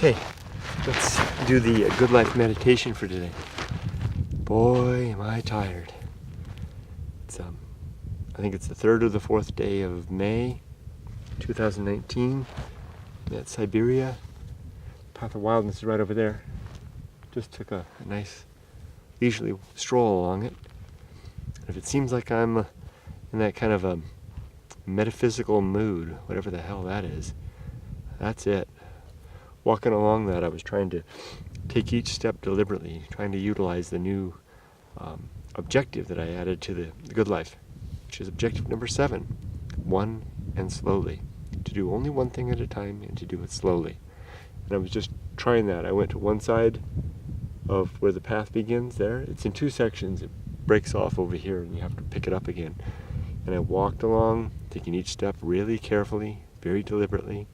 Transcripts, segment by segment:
Okay, let's do the Good Life meditation for today. Boy, am I tired. It's I think it's the 3rd or the 4th day of May 2019. At Siberia. Path of Wildness is right over there. Just took a nice leisurely stroll along it. If it seems like I'm in that kind of a metaphysical mood, whatever the hell that is, that's it. Walking along that, I was trying to take each step deliberately, trying to utilize the new objective that I added to the Good Life, which is objective number 7, one and slowly. To do only one thing at a time and to do it slowly. And I was just trying that. I went to one side of where the path begins there. It's in 2 sections. It breaks off over here and you have to pick it up again. And I walked along, taking each step really carefully, very deliberately.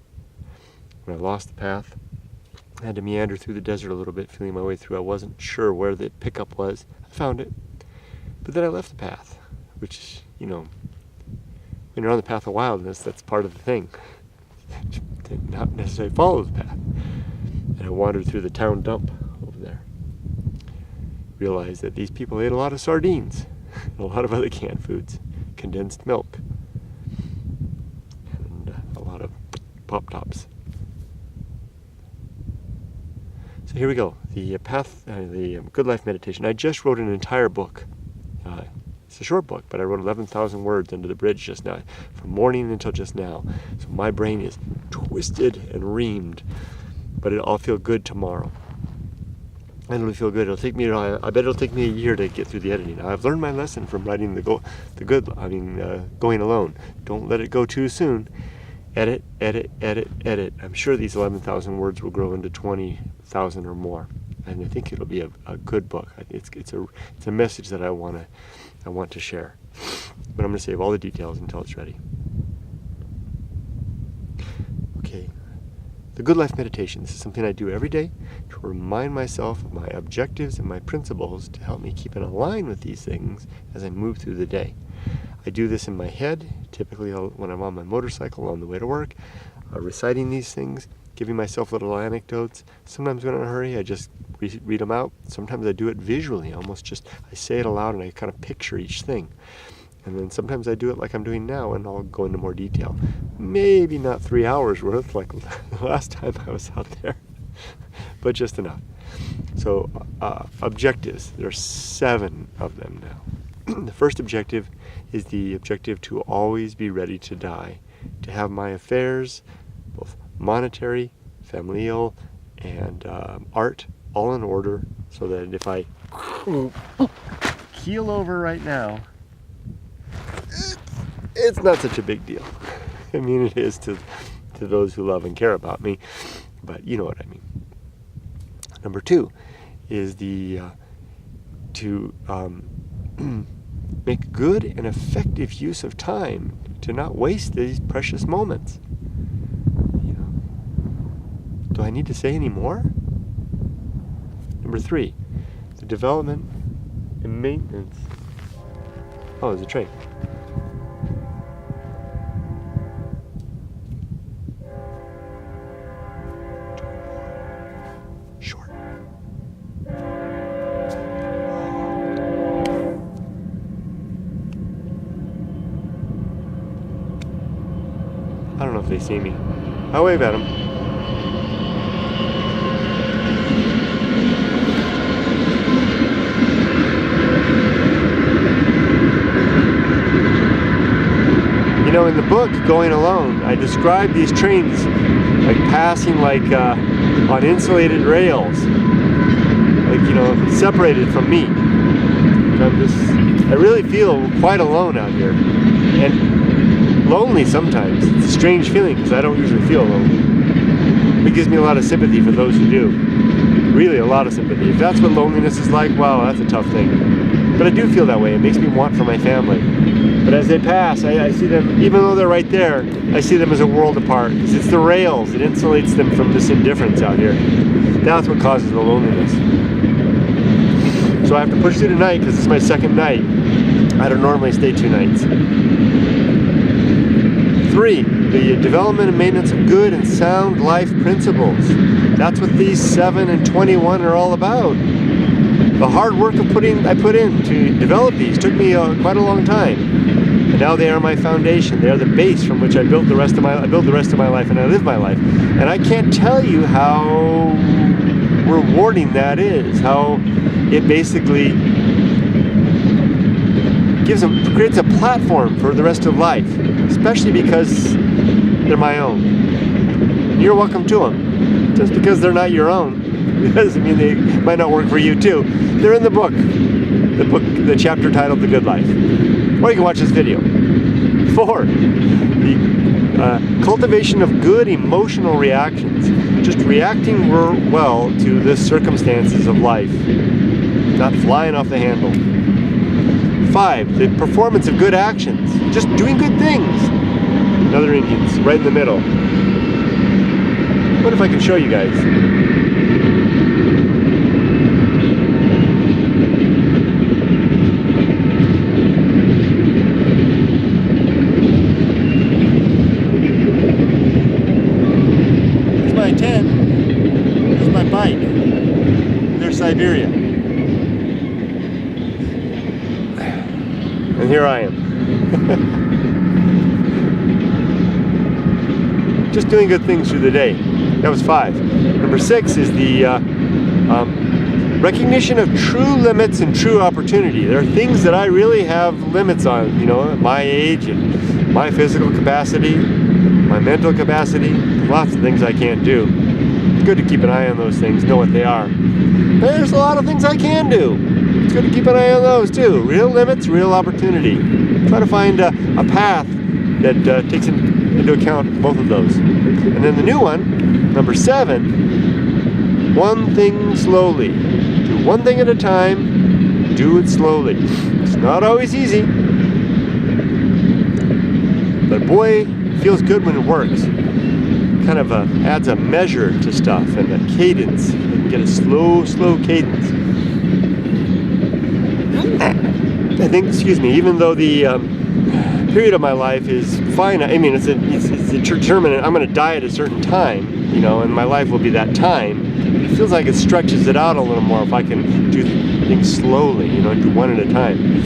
When I lost the path, I had to meander through the desert a little bit, feeling my way through. I wasn't sure where the pickup was. I found it. But then I left the path, which, you know, when you're on the path of wildness, that's part of the thing. To not necessarily follow the path. And I wandered through the town dump over there. Realized that these people ate a lot of sardines, and a lot of other canned foods, condensed milk, and a lot of Pop-Tops. So here we go. The Good Life meditation. I just wrote an entire book. It's a short book, but I wrote 11,000 words under the bridge just now, from morning until just now. So my brain is twisted and reamed, but I'll feel good tomorrow. And it'll feel good. It'll take me. I bet it'll take me a year to get through the editing. Now, I've learned my lesson from writing going alone. Don't let it go too soon. Edit, edit, edit, edit. I'm sure these 11,000 words will grow into 20,000 or more, and I think it'll be a good book. It's a message that I want to share, but I'm going to save all the details until it's ready. Okay, the Good Life meditation. This is something I do every day to remind myself of my objectives and my principles to help me keep in line with these things as I move through the day. I do this in my head, typically when I'm on my motorcycle on the way to work, reciting these things, giving myself little anecdotes. Sometimes when I'm in a hurry, I just read them out. Sometimes I do it visually, I say it aloud and I kind of picture each thing. And then sometimes I do it like I'm doing now, and I'll go into more detail. Maybe not 3 hours worth like the last time I was out there, but just enough. So objectives, there are 7 of them now. The first objective is the objective to always be ready to die, to have my affairs, both monetary, familial, and art, all in order, so that if I keel over right now, it's not such a big deal. I mean, it is to those who love and care about me, but you know what I mean. Number 2 is to make good and effective use of time, to not waste these precious moments. You know, do I need to say any more? Number 3, the development and maintenance. Oh, there's a train. Short. I don't know if they see me. I'll wave at them. You know, in the book, Going Alone, I describe these trains like passing on insulated rails, separated from me. I really feel quite alone out here, and lonely sometimes. It's a strange feeling because I don't usually feel lonely. It gives me a lot of sympathy for those who do. Really a lot of sympathy. If that's what loneliness is like, wow, that's a tough thing. But I do feel that way. It makes me want for my family. But as they pass, I see them, even though they're right there, I see them as a world apart. Because it's the rails, it insulates them from this indifference out here. That's what causes the loneliness. So I have to push through tonight because it's my 2nd night. I don't normally stay 2 nights. 3, the development and maintenance of good and sound life principles. That's what these 7 and 21 are all about. The hard work I put in to develop these took me quite a long time, and now they are my foundation. They are the base from which I build the rest of my life, and I live my life. And I can't tell you how rewarding that is. How it basically creates a platform for the rest of life, especially because they're my own. You're welcome to them. Just because they're not your own doesn't mean they might not work for you too. They're in the book, the chapter titled The Good Life. Or you can watch this video. 4, the cultivation of good emotional reactions. Just reacting well to the circumstances of life, not flying off the handle. 5, the performance of good actions. Just doing good things. Another Indian's right in the middle. What if I can show you guys? Here's my tent. Here's my bike. There's Siberia. And here I am. Just doing good things through the day. That was 5. Number 6 is the recognition of true limits and true opportunity. There are things that I really have limits on, at my age and my physical capacity, my mental capacity. Lots of things I can't do. It's good to keep an eye on those things, know what they are. But there's a lot of things I can do. It's good to keep an eye on those too. Real limits, real opportunity. Try to find a path that takes into account both of those. And then the new one, number 7, one thing slowly. Do one thing at a time, do it slowly. It's not always easy, but boy, it feels good when it works. Kind of adds a measure to stuff and a cadence. You can get a slow cadence. I think, even though the period of my life is fine. I mean, it's determinate. I'm going to die at a certain time, and my life will be that time. It feels like it stretches it out a little more if I can do things slowly, do one at a time.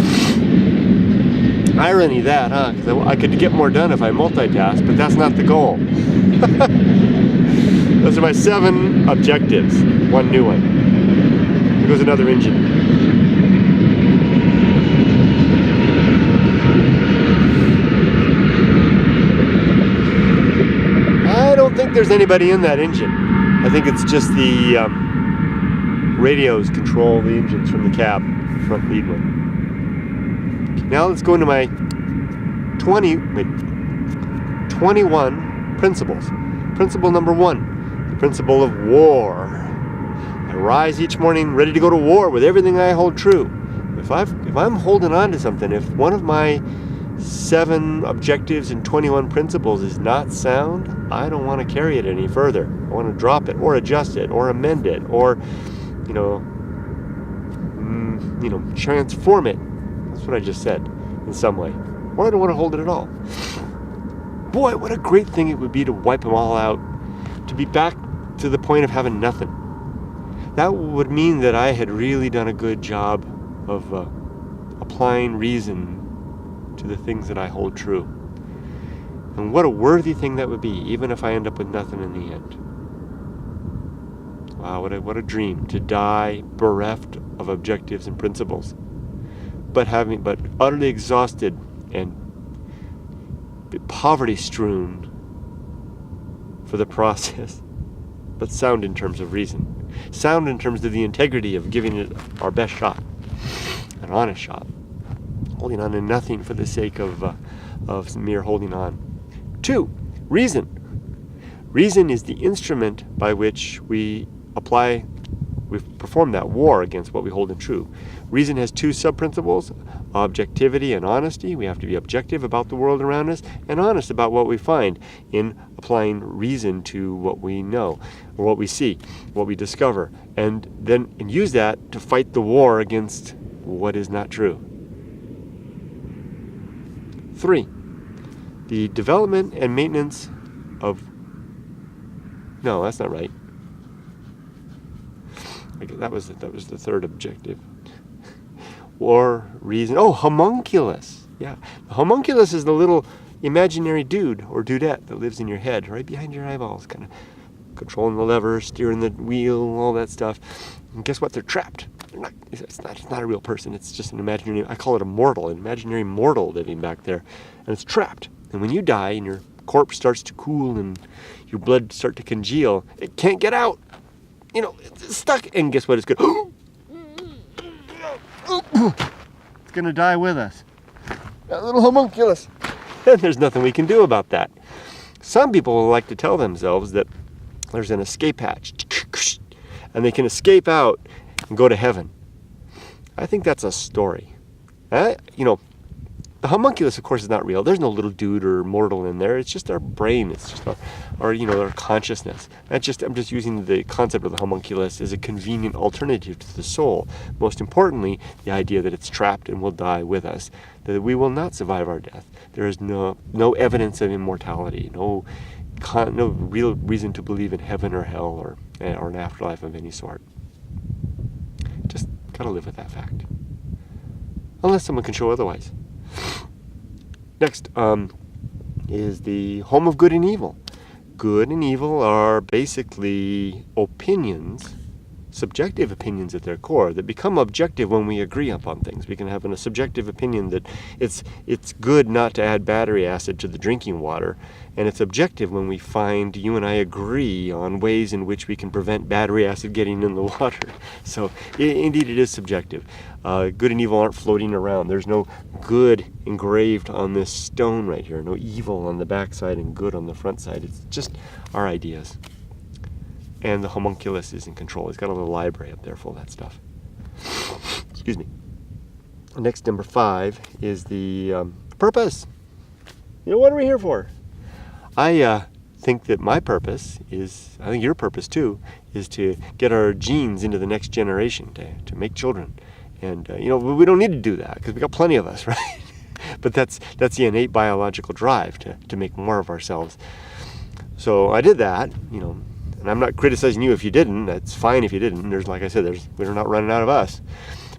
Irony that, huh? Because I could get more done if I multitask, but that's not the goal. Those are my 7 objectives. One new one. Here goes another engine. I don't think there's anybody in that engine. I think it's just the radios control the engines from the cab, front lead one. Okay, now let's go into my 21 principles. Principle number 1, the principle of war. I rise each morning ready to go to war with everything I hold true. If I'm holding on to something, if one of my 7 objectives and 21 principles is not sound, I don't want to carry it any further. I want to drop it or adjust it or amend it or, transform it. That's what I just said in some way. Or I don't want to hold it at all. Boy, what a great thing it would be to wipe them all out, to be back to the point of having nothing. That would mean that I had really done a good job of applying reason to the things that I hold true. And what a worthy thing that would be, even if I end up with nothing in the end. Wow, what a dream, to die bereft of objectives and principles, but utterly exhausted and poverty-strewn for the process, but sound in terms of reason, sound in terms of the integrity of giving it our best shot, an honest shot, holding on to nothing for the sake of mere holding on. 2, reason. Reason is the instrument by which we perform that war against what we hold in true. Reason has 2 sub-principles, objectivity and honesty. We have to be objective about the world around us and honest about what we find in applying reason to what we know, or what we see, what we discover, and use that to fight the war against what is not true. 3, The development and maintenance of... No, that's not right. That was the third objective. Or reason... Oh, homunculus. Yeah. The homunculus is the little imaginary dude or dudette that lives in your head, right behind your eyeballs, kind of controlling the lever, steering the wheel, all that stuff. And guess what? They're trapped. It's not a real person. It's just an imaginary... I call it a mortal, an imaginary mortal living back there. And it's trapped. And when you die and your corpse starts to cool and your blood starts to congeal, it can't get out. It's stuck. And guess what? It's going it's going to die with us. That little homunculus. And there's nothing we can do about that. Some people like to tell themselves that there's an escape hatch. And they can escape out and go to heaven. I think that's a story. The homunculus, of course, is not real. There's no little dude or mortal in there. It's just our brain. It's just our consciousness. I'm just using the concept of the homunculus as a convenient alternative to the soul. Most importantly, the idea that it's trapped and will die with us, that we will not survive our death. There is no evidence of immortality, no real reason to believe in heaven or hell or an afterlife of any sort. Just gotta live with that fact, unless someone can show otherwise. Next is the home of good and evil. Good and evil are basically opinions, subjective opinions at their core, that become objective when we agree upon things. We can have a subjective opinion that it's good not to add battery acid to the drinking water, and it's objective when we find you and I agree on ways in which we can prevent battery acid getting in the water. So indeed it is subjective. Good and evil aren't floating around. There's no good engraved on this stone right here, no evil on the back side and good on the front side. It's just our ideas. And the homunculus is in control. He's got a little library up there full of that stuff. Excuse me. Next, number 5 is the purpose. What are we here for? I think that my purpose is, I think your purpose too, is to get our genes into the next generation, to make children. And, we don't need to do that because we got plenty of us, right? But that's the innate biological drive to make more of ourselves. So I did that, and I'm not criticizing you if you didn't. That's fine if you didn't. Like I said, we're not running out of us.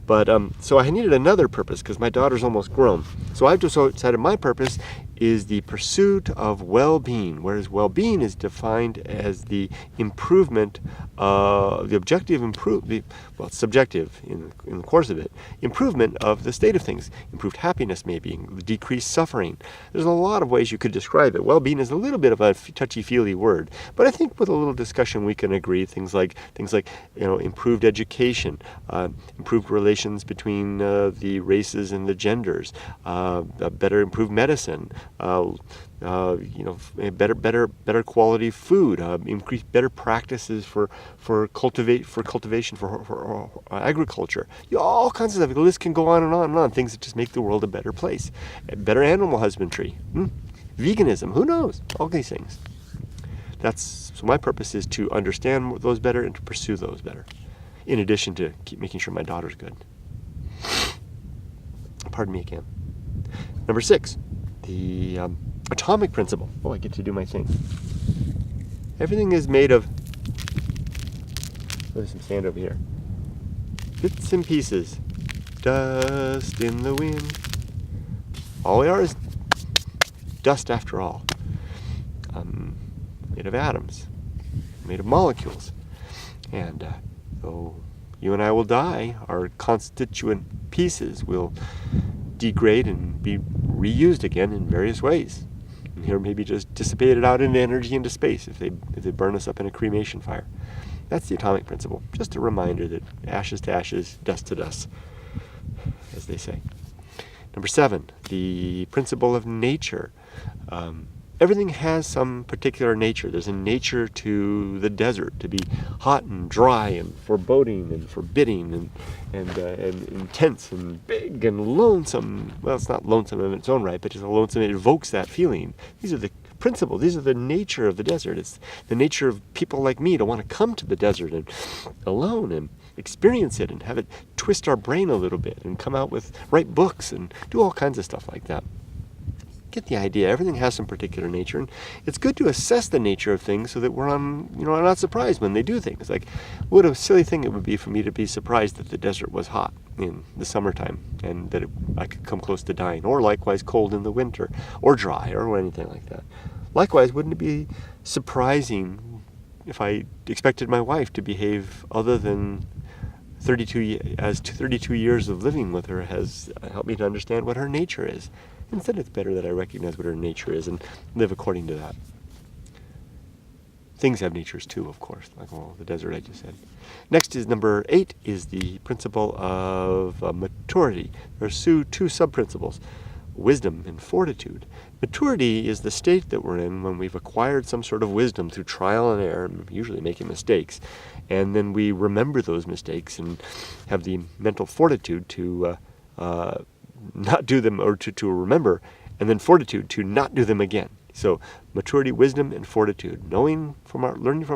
But so I needed another purpose because my daughter's almost grown. So I've just decided my purpose is the pursuit of well-being, whereas well-being is defined as the improvement, the objective subjective in the course of it, improvement of the state of things, improved happiness maybe, decreased suffering. There's a lot of ways you could describe it. Well-being is a little bit of a touchy-feely word, but I think with a little discussion we can agree things like improved education, improved relations between the races and the genders, better improved medicine, better quality food, increased better practices for cultivation for agriculture. All kinds of stuff. The list can go on and on and on. Things that just make the world a better place. Better animal husbandry, veganism. Who knows? All these things. So my purpose is to understand those better and to pursue those better, in addition to keep making sure my daughter's good. Pardon me again. Number 6, the atomic principle. Oh, I get to do my thing. Everything is made of... There's some sand over here. Bits and pieces. Dust in the wind. All we are is dust after all. Made of atoms. Made of molecules. And though you and I will die, our constituent pieces will degrade and be reused again in various ways. And here maybe just dissipated out into energy into space if they burn us up in a cremation fire. That's the atomic principle. Just a reminder that ashes to ashes, dust to dust, as they say. Number 7, the principle of nature. Everything has some particular nature. There's a nature to the desert, to be hot and dry and foreboding and forbidding and intense and big and lonesome. Well, it's not lonesome in its own right, but it's lonesome. It evokes that feeling. These are the principles. These are the nature of the desert. It's the nature of people like me to want to come to the desert and alone and experience it and have it twist our brain a little bit and come out with, write books and do all kinds of stuff like that. get the idea. Everything has some particular nature, and it's good to assess the nature of things so that we're not surprised when they do things. Like, what a silly thing it would be for me to be surprised that the desert was hot in the summertime and that I could come close to dying, or likewise cold in the winter, or dry, or anything like that. Likewise, wouldn't it be surprising if I expected my wife to behave other than 32 years of living with her has helped me to understand what her nature is. Instead, it's better that I recognize what her nature is and live according to that. Things have natures too, of course, like the desert I just said. Next is number 8, is the principle of maturity. There are two sub-principles, wisdom and fortitude. Maturity is the state that we're in when we've acquired some sort of wisdom through trial and error, usually making mistakes, and then we remember those mistakes and have the mental fortitude to not do them, or to remember, and then fortitude to not do them again. So maturity, wisdom, and fortitude, learning from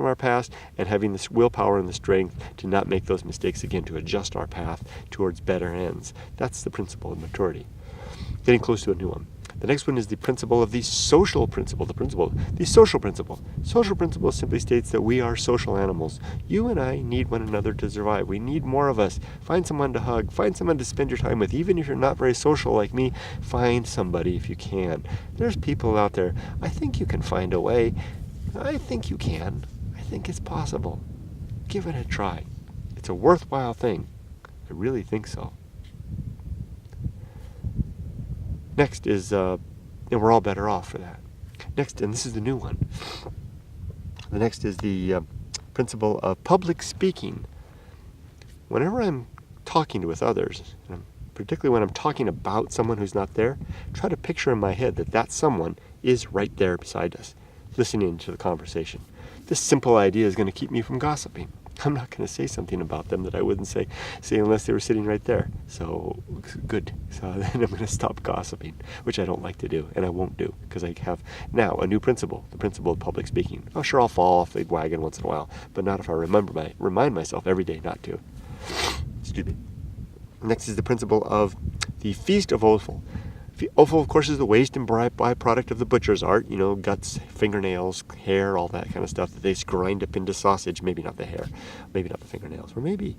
our past, and having this willpower and the strength to not make those mistakes again, to adjust our path towards better ends. That's the principle of maturity. Getting close to a new one. The next one is the principle of the social principle. The social principle. Social principle simply states that we are social animals. You and I need one another to survive. We need more of us. Find someone to hug. Find someone to spend your time with. Even if you're not very social like me, find somebody if you can. There's people out there. I think you can find a way. I think you can. I think it's possible. Give it a try. It's a worthwhile thing. I really think so. Next is, and we're all better off for that. Next, and this is the new one. The next is the principle of public speaking. Whenever I'm talking with others, and particularly when I'm talking about someone who's not there, try to picture in my head that someone is right there beside us, listening to the conversation. This simple idea is going to keep me from gossiping. I'm not going to say something about them that I wouldn't say unless they were sitting right there. So, good. So then I'm going to stop gossiping, which I don't like to do, and I won't do, because I have now a new principle, the principle of public speaking. Oh, sure, I'll fall off the wagon once in a while, but not if I remind myself every day not to. Excuse me. Next is the principle of the feast of offal. Offal, of course, is the waste and byproduct of the butcher's art. Guts, fingernails, hair, all that kind of stuff that they grind up into sausage. Maybe not the hair, maybe not the fingernails, or maybe.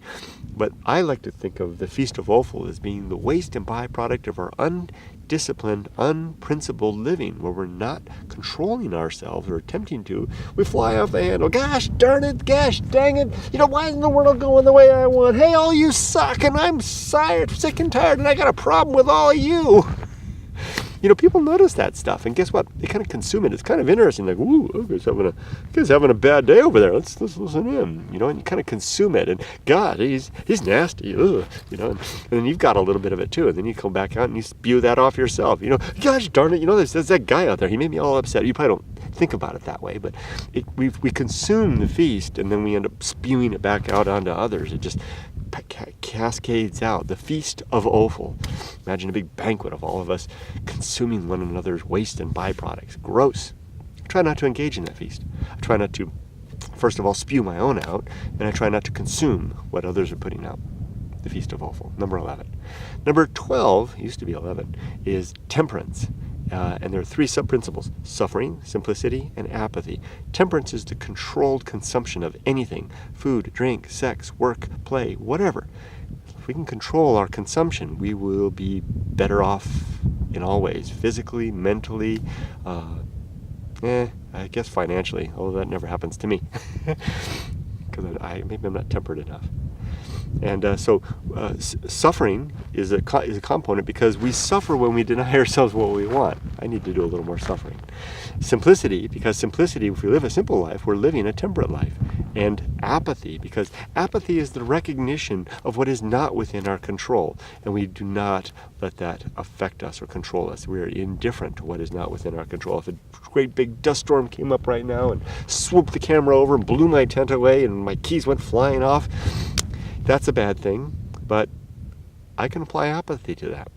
But I like to think of the feast of offal as being the waste and byproduct of our undisciplined, unprincipled living, where we're not controlling ourselves or attempting to. We fly off the handle. Gosh darn it, gosh dang it. Why isn't the world going the way I want? Hey, all you suck, and I'm sick and tired, and I got a problem with all of you. People notice that stuff, and guess what? They kind of consume it. It's kind of interesting. Like, ooh, guy's having a bad day over there. Let's listen to him. And you kind of consume it. And God, he's nasty. Ugh, and then you've got a little bit of it too. And then you come back out and you spew that off yourself. Gosh darn it. There's that guy out there. He made me all upset. You probably don't think about it that way, but we consume the feast, and then we end up spewing it back out onto others. It just cascades out. The feast of offal. Imagine a big banquet of all of us consuming one another's waste and byproducts. Gross. I try not to engage in that feast. I try not to, first of all, spew my own out, and I try not to consume what others are putting out. The feast of offal. Number 11. Number 12, used to be 11, is temperance. And there are 3 sub-principles: suffering, simplicity, and apathy. Temperance is the controlled consumption of anything: food, drink, sex, work, play, whatever. If we can control our consumption, we will be better off in all ways, physically, mentally, I guess financially, although that never happens to me, because maybe I'm not tempered enough. And suffering is a component, because we suffer when we deny ourselves what we want. I need to do a little more suffering. Simplicity, because simplicity, if we live a simple life, we're living a temperate life. And apathy, because apathy is the recognition of what is not within our control, and we do not let that affect us or control us. We are indifferent to what is not within our control. If a great big dust storm came up right now and swooped the camera over and blew my tent away and my keys went flying off, that's a bad thing, but I can apply apathy to that.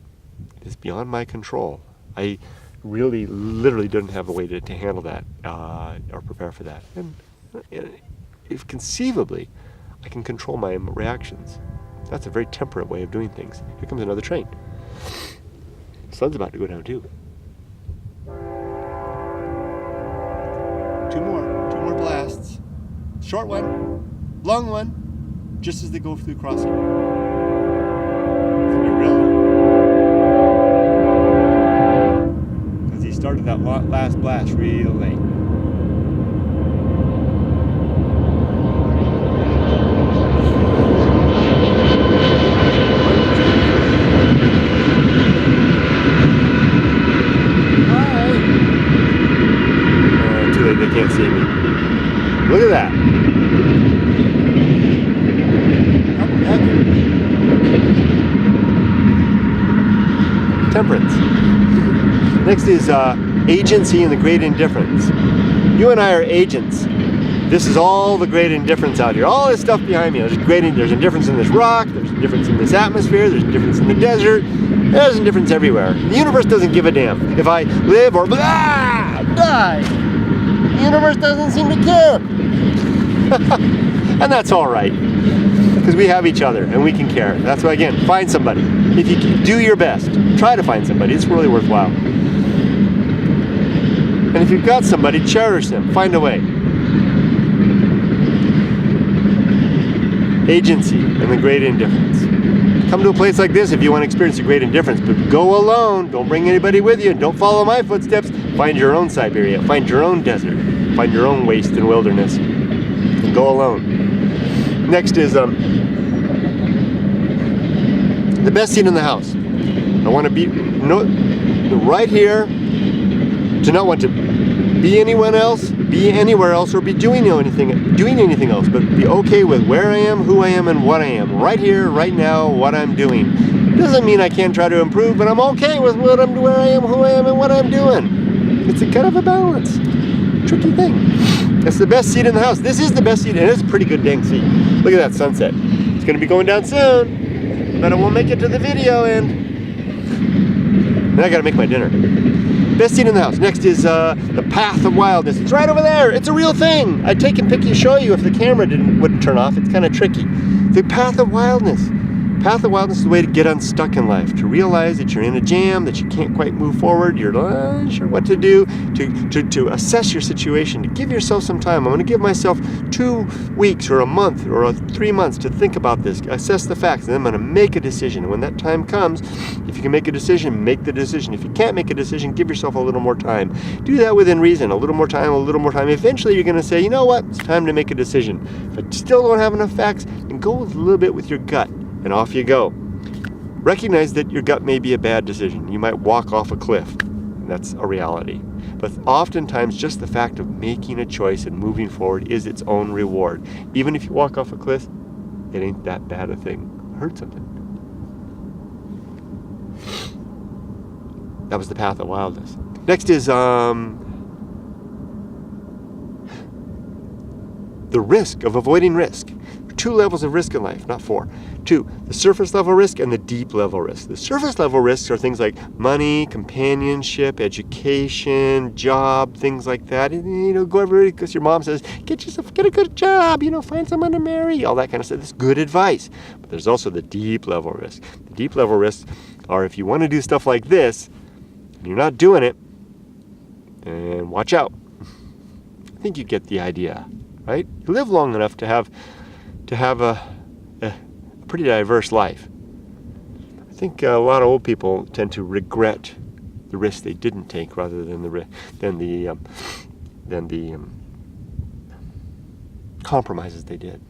It's beyond my control. I really, literally didn't have a way to handle that or prepare for that. And if conceivably, I can control my reactions. That's a very temperate way of doing things. Here comes another train. The sun's about to go down too. short one, long one, just as they go through crossing. It's gonna be real. Because he started that last blast real late. They can't see me. Look at that. Temperance. Next is agency and the great indifference. You and I are agents. This is all the great indifference out here. All this stuff behind me. There's indifference in this rock. There's indifference in this atmosphere. There's indifference in the desert. There's indifference everywhere. The universe doesn't give a damn if I live or die. The universe doesn't seem to care. And that's all right. Because we have each other and we can care. That's why, again, find somebody. If you do your best, try to find somebody. It's really worthwhile. And if you've got somebody, cherish them. Find a way. Agency and the great indifference. Come to a place like this if you want to experience the great indifference, but go alone. Don't bring anybody with you. Don't follow my footsteps. Find your own Siberia. Find your own desert. Find your own waste and wilderness. And go alone. Next is the best seat in the house. I want to be right here. Do not want to be anyone else, be anywhere else, or be doing anything else, but be okay with where I am, who I am, and what I am. Right here, right now, what I'm doing. Doesn't mean I can't try to improve, but I'm okay with where I am, who I am, and what I'm doing. It's a kind of a balance. Tricky thing. That's the best seat in the house. This is the best seat, and it's a pretty good dang seat. Look at that sunset. It's going to be going down soon, but I won't make it to the video end. Then I got to make my dinner. Best seat in the house. Next is the path of wildness. It's right over there. It's a real thing. I'd take and show you if the camera wouldn't turn off. It's kind of tricky. The path of wildness. Path of wildness is the way to get unstuck in life, to realize that you're in a jam, that you can't quite move forward, you're not sure what to do, to assess your situation, to give yourself some time. I'm going to give myself 2 weeks or a month or 3 months to think about this, assess the facts, and then I'm going to make a decision. And when that time comes, if you can make a decision, make the decision. If you can't make a decision, give yourself a little more time. Do that within reason, a little more time, a little more time. Eventually you're going to say, you know what, it's time to make a decision. If I still don't have enough facts, then go a little bit with your gut. And off you go. Recognize that your gut may be a bad decision. You might walk off a cliff. That's a reality. But oftentimes just the fact of making a choice and moving forward is its own reward. Even if you walk off a cliff, it ain't that bad a thing. Hurt something. That was the path of wildness. Next is the risk of avoiding risk. 2 levels of risk in life, not 4. 2, the surface level risk and the deep level risk. The surface level risks are things like money, companionship, education, job, things like that. And, go everywhere because your mom says, get a good job, find someone to marry, all that kind of stuff. That's good advice. But there's also the deep level risk. The deep level risks are if you want to do stuff like this, and you're not doing it, then watch out. I think you get the idea, right? You live long enough to have a pretty diverse life. I think a lot of old people tend to regret the risks they didn't take rather than the compromises they did.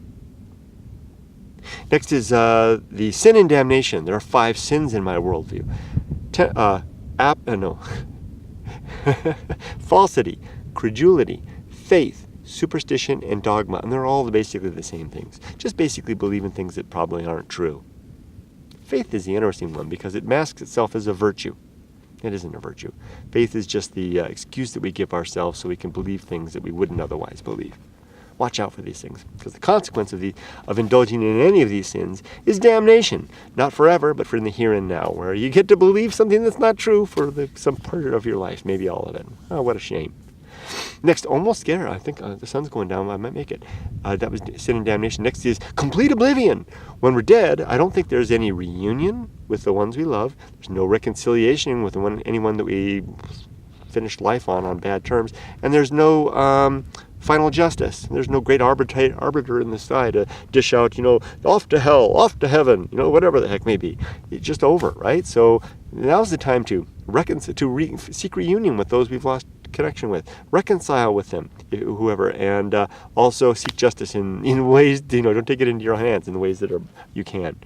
Next is the sin and damnation. There are 5 sins in my worldview. Falsity, credulity, faith, superstition, and dogma, and they're all basically the same things. Just basically believe in things that probably aren't true. Faith is the interesting one because it masks itself as a virtue. It isn't a virtue. Faith is just the excuse that we give ourselves so we can believe things that we wouldn't otherwise believe. Watch out for these things, because the consequence of indulging in any of these sins is damnation. Not forever, but for in the here and now, where you get to believe something that's not true for some part of your life, maybe all of it. Oh, what a shame. Next, almost scared. I think the sun's going down. I might make it. That was sin and damnation. Next is complete oblivion. When we're dead, I don't think there's any reunion with the ones we love. There's no reconciliation with anyone that we finished life on bad terms. And there's no final justice. There's no great arbiter in the sky to dish out, off to hell, off to heaven, whatever the heck may be. It's just over, right? So now's the time to seek reunion with those we've lost connection with, reconcile with them, whoever, and also seek justice in ways, don't take it into your hands in the ways that you can.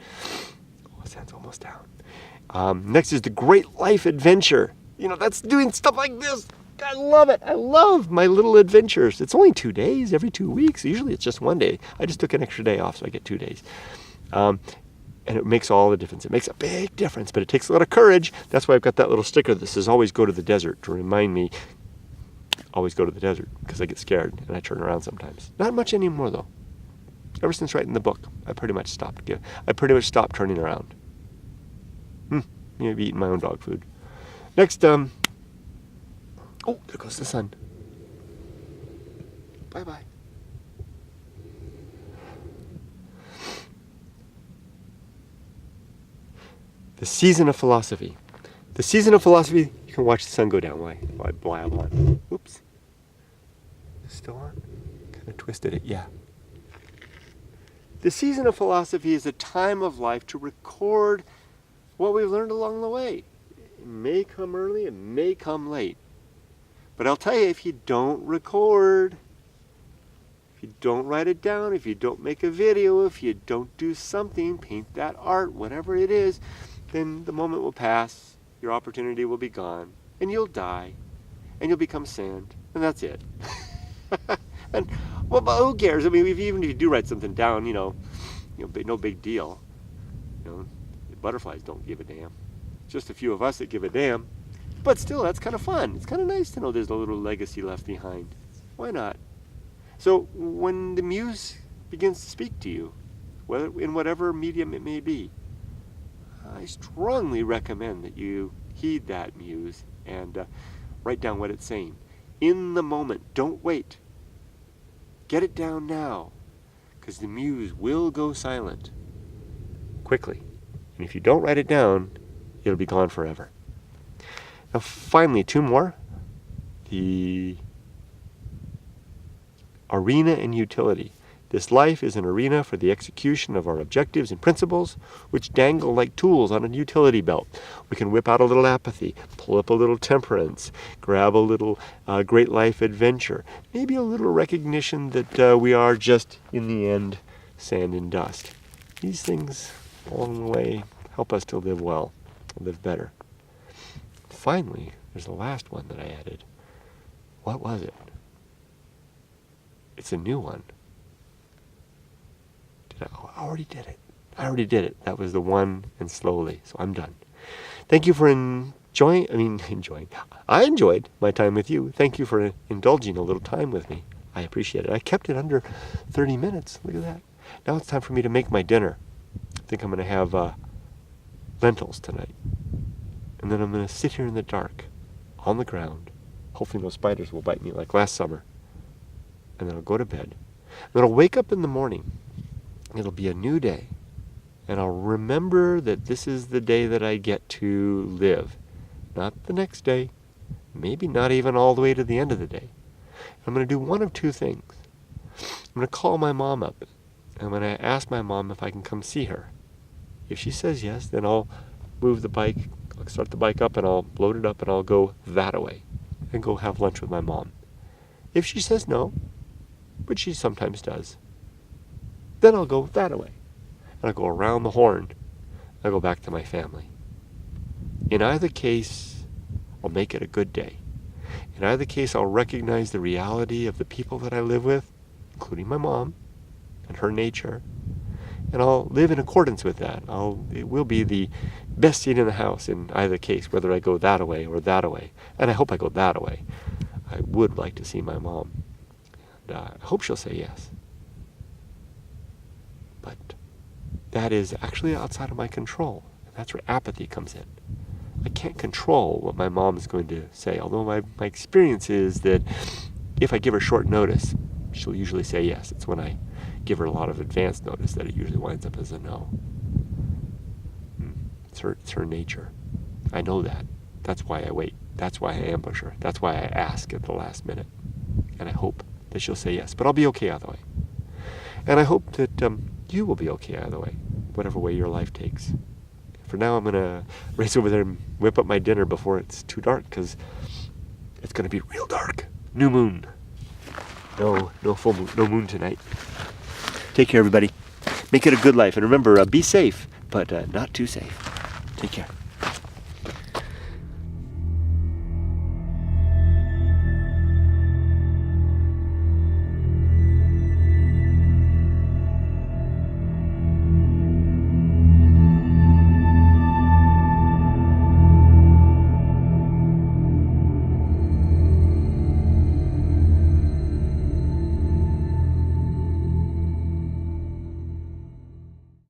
Oh, sun's almost down. Next is the great life adventure. That's doing stuff like this. I love it. I love my little adventures. It's only 2 days, every 2 weeks. Usually it's just 1 day. I just took an extra day off, so I get 2 days. And it makes all the difference. It makes a big difference, but it takes a lot of courage. That's why I've got that little sticker that says, always go to the desert, to remind me, always go to the desert, because I get scared and I turn around sometimes. Not much anymore, though. Ever since writing the book, I pretty much stopped turning around. Maybe eating my own dog food. Next, oh, there goes the sun. Bye-bye. The season of philosophy. The season of philosophy, you can watch the sun go down while I blab on. Oops. Still on? Kind of twisted it, yeah. The season of philosophy is a time of life to record what we've learned along the way. It may come early, it may come late. But I'll tell you, if you don't record, if you don't write it down, if you don't make a video, if you don't do something, paint that art, whatever it is, then the moment will pass, your opportunity will be gone, and you'll die, and you'll become sand, and that's it. And well, but who cares? I mean, even if you do write something down, no big deal. The butterflies don't give a damn. Just a few of us that give a damn. But still, that's kind of fun. It's kind of nice to know there's a little legacy left behind. Why not? So when the muse begins to speak to you, whether in whatever medium it may be, I strongly recommend that you heed that muse and write down what it's saying. In the moment, don't wait. Get it down now, because the muse will go silent quickly. And if you don't write it down, it'll be gone forever. Now finally, 2 more. The arena and utility. This life is an arena for the execution of our objectives and principles, which dangle like tools on a utility belt. We can whip out a little apathy, pull up a little temperance, grab a little great life adventure, maybe a little recognition that we are just, in the end, sand and dust. These things, along the way, help us to live well, live better. Finally, there's the last one that I added. What was it? It's a new one. I already did it. That was the one, and slowly. So I'm done. Thank you for enjoying. I enjoyed my time with you. Thank you for indulging a little time with me. I appreciate it. I kept it under 30 minutes. Look at that. Now it's time for me to make my dinner. I think I'm going to have lentils tonight. And then I'm going to sit here in the dark, on the ground. Hopefully no spiders will bite me like last summer. And then I'll go to bed. And then I'll wake up in the morning. It'll be a new day. And I'll remember that this is the day that I get to live. Not the next day. Maybe not even all the way to the end of the day. I'm going to do one of 2 things. I'm going to call my mom up. I'm going to ask my mom if I can come see her. If she says yes, then I'll move the bike. I'll start the bike up and I'll load it up and I'll go that away. And go have lunch with my mom. If she says no, which she sometimes does, then I'll go that way. And I'll go around the horn. I'll go back to my family. In either case, I'll make it a good day. In either case, I'll recognize the reality of the people that I live with, including my mom and her nature. And I'll live in accordance with that. It will be the best seat in the house in either case, whether I go that way or that way. And I hope I go that way. I would like to see my mom. And I hope she'll say yes. But that is actually outside of my control. And that's where apathy comes in. I can't control what my mom is going to say, although my experience is that if I give her short notice, she'll usually say yes. It's when I give her a lot of advance notice that it usually winds up as a no. It's her nature. I know that. That's why I wait. That's why I ambush her. That's why I ask at the last minute. And I hope that you'll say yes. But I'll be okay either way. And I hope that you will be okay either way, whatever way your life takes. For now, I'm going to race over there and whip up my dinner before it's too dark, because it's going to be real dark. New moon. No full moon, no moon tonight. Take care, everybody. Make it a good life. And remember, be safe, but not too safe. Take care.